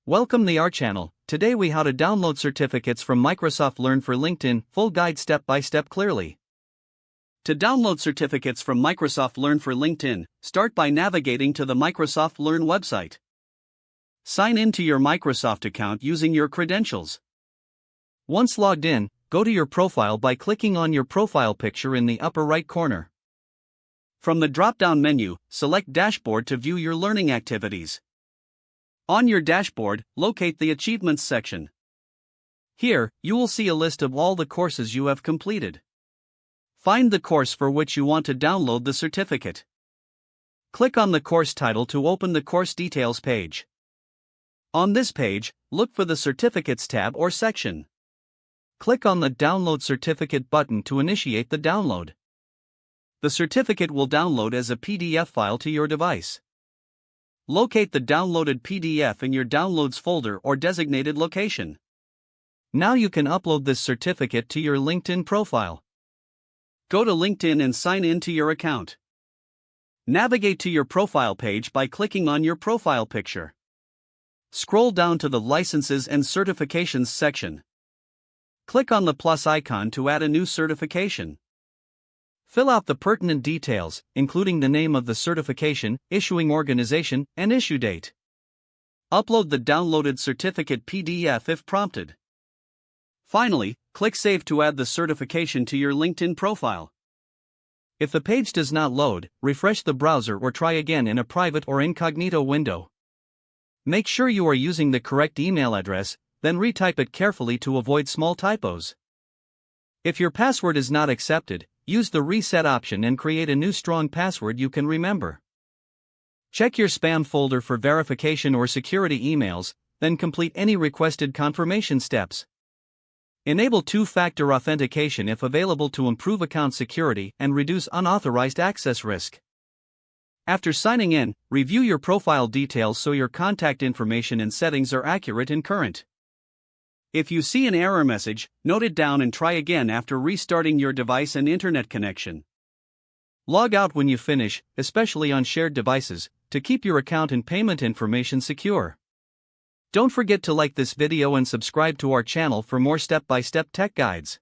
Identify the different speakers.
Speaker 1: Welcome to our channel. Today we how to download certificates from Microsoft Learn for LinkedIn, full guide step by step clearly. To download certificates from Microsoft Learn for LinkedIn, start by navigating to the Microsoft Learn website. Sign in to your Microsoft account using your credentials. Once logged in, go to your profile by clicking on your profile picture in the upper right corner. From the drop-down menu, select Dashboard to view your learning activities. On your dashboard, locate the Achievements section. Here, you will see a list of all the courses you have completed. Find the course for which you want to download the certificate. Click on the course title to open the course details page. On this page, look for the Certificates tab or section. Click on the Download Certificate button to initiate the download. The certificate will download as a PDF file to your device. Locate the downloaded PDF in your Downloads folder or designated location. Now you can upload this certificate to your LinkedIn profile. Go to LinkedIn and sign in to your account. Navigate to your profile page by clicking on your profile picture. Scroll down to the Licenses and Certifications section. Click on the plus icon to add a new certification. Fill out the pertinent details, including the name of the certification, issuing organization, and issue date. Upload the downloaded certificate PDF if prompted. Finally, click Save to add the certification to your LinkedIn profile. If the page does not load, refresh the browser or try again in a private or incognito window. Make sure you are using the correct email address, then retype it carefully to avoid small typos. If your password is not accepted, use the reset option and create a new strong password you can remember. Check your spam folder for verification or security emails, then complete any requested confirmation steps. Enable two-factor authentication if available to improve account security and reduce unauthorized access risk. After signing in, review your profile details so your contact information and settings are accurate and current. If you see an error message, note it down and try again after restarting your device and internet connection. Log out when you finish, especially on shared devices, to keep your account and payment information secure. Don't forget to like this video and subscribe to our channel for more step-by-step tech guides.